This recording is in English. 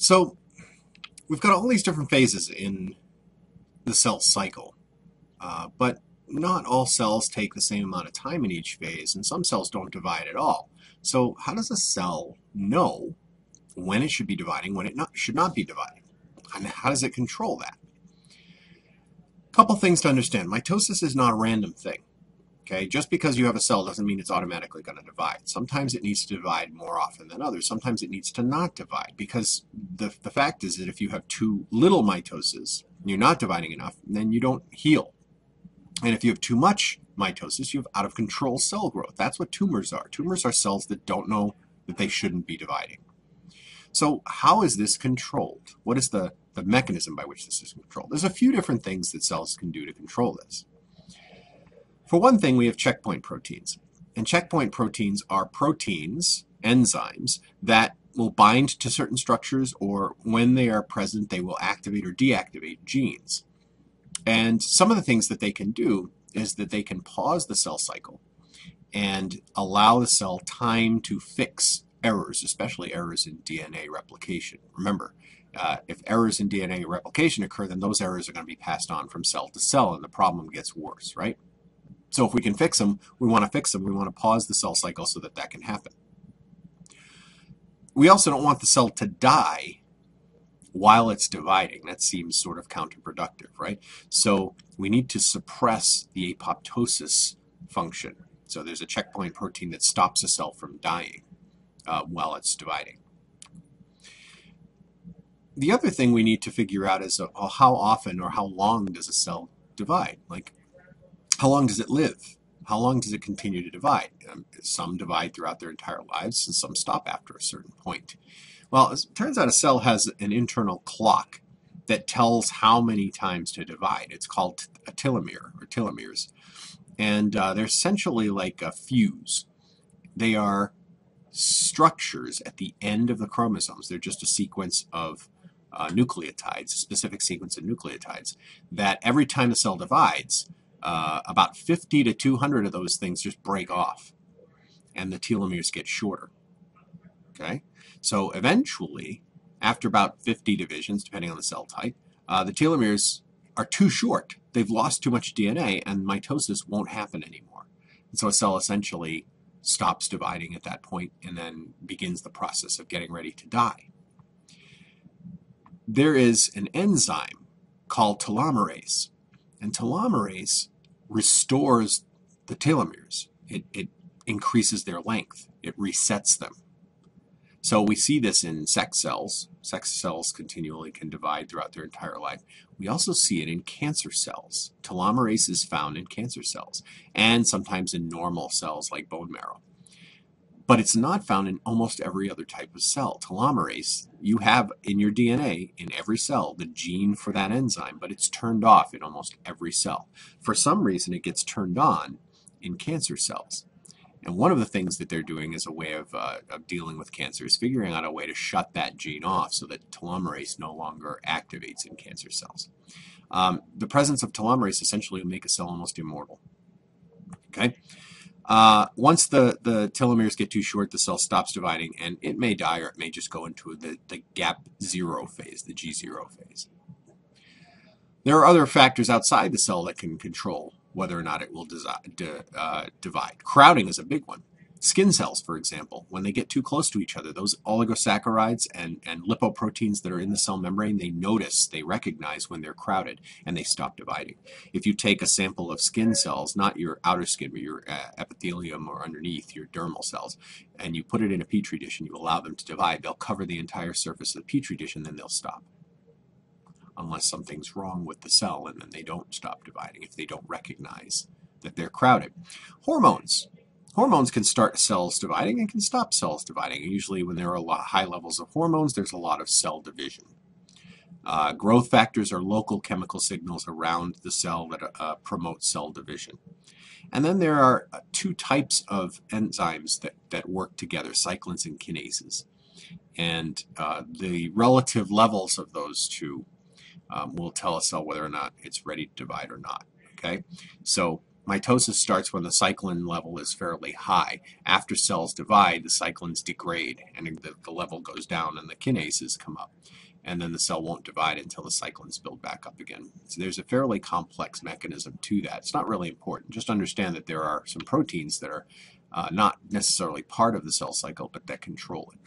So we've got all these different phases in the cell cycle, but not all cells take the same amount of time in each phase, and some cells don't divide at all. So how does a cell know when it should be dividing, when it should not be dividing? And how does it control that? A couple things to understand. Mitosis is not a random thing. Okay, just because you have a cell doesn't mean it's automatically going to divide. Sometimes it needs to divide more often than others. Sometimes it needs to not divide, because the fact is that if you have too little mitosis, you're not dividing enough, then you don't heal. And if you have too much mitosis, you have out of control cell growth. That's what tumors are. Tumors are cells that don't know that they shouldn't be dividing. So how is this controlled? What is the mechanism by which this is controlled? There's a few different things that cells can do to control this. For one thing, we have checkpoint proteins. And checkpoint proteins are proteins, enzymes, that will bind to certain structures, or when they are present, they will activate or deactivate genes. And some of the things that they can do is that they can pause the cell cycle and allow the cell time to fix errors, especially errors in DNA replication. Remember, if errors in DNA replication occur, then those errors are going to be passed on from cell to cell, and the problem gets worse, right? So if we can fix them, we want to fix them. We want to pause the cell cycle so that that can happen. We also don't want the cell to die while it's dividing. That seems sort of counterproductive, right? So we need to suppress the apoptosis function. So there's a checkpoint protein that stops a cell from dying while it's dividing. The other thing we need to figure out is how often or how long does a cell divide? Like, how long does it live? How long does it continue to divide? Some divide throughout their entire lives, and some stop after a certain point. Well, it turns out a cell has an internal clock that tells how many times to divide. It's called a telomere, or telomeres. And they're essentially like a fuse. They are structures at the end of the chromosomes. They're just a sequence of nucleotides, a specific sequence of nucleotides, that every time the cell divides, about 50 to 200 of those things just break off, and the telomeres get shorter. Okay, so eventually, after about 50 divisions, depending on the cell type, the telomeres are too short. They've lost too much DNA, and mitosis won't happen anymore. And so a cell essentially stops dividing at that point and then begins the process of getting ready to die. There is an enzyme called telomerase. And telomerase restores the telomeres. It increases their length. It resets them. So we see this in sex cells. Sex cells continually can divide throughout their entire life. We also see it in cancer cells. Telomerase is found in cancer cells and sometimes in normal cells like bone marrow. But it's not found in almost every other type of cell. Telomerase, you have in your DNA, in every cell, the gene for that enzyme, but it's turned off in almost every cell. For some reason, it gets turned on in cancer cells. And one of the things that they're doing as a way of dealing with cancer is figuring out a way to shut that gene off so that telomerase no longer activates in cancer cells. The presence of telomerase essentially will make a cell almost immortal. Okay? Once the telomeres get too short, the cell stops dividing, and it may die, or it may just go into the gap zero phase, the G0 phase. There are other factors outside the cell that can control whether or not it will divide. Crowding is a big one. Skin cells, for example, when they get too close to each other, those oligosaccharides and lipoproteins that are in the cell membrane, they recognize when they're crowded, and they stop dividing. If you take a sample of skin cells, not your outer skin, but your epithelium or underneath, your dermal cells, and you put it in a petri dish and you allow them to divide, they'll cover the entire surface of the petri dish and then they'll stop. Unless something's wrong with the cell, and then they don't stop dividing if they don't recognize that they're crowded. Hormones. Hormones can start cells dividing and can stop cells dividing. Usually when there are high levels of hormones, there's a lot of cell division. Growth factors are local chemical signals around the cell that promote cell division. And then there are two types of enzymes that work together, cyclins and kinases. And the relative levels of those two will tell a cell whether or not it's ready to divide or not. Okay, so Mitosis starts when the cyclin level is fairly high. After cells divide, the cyclins degrade and the level goes down and the kinases come up. And then the cell won't divide until the cyclins build back up again. So there's a fairly complex mechanism to that. It's not really important. Just understand that there are some proteins that are not necessarily part of the cell cycle, but that control it.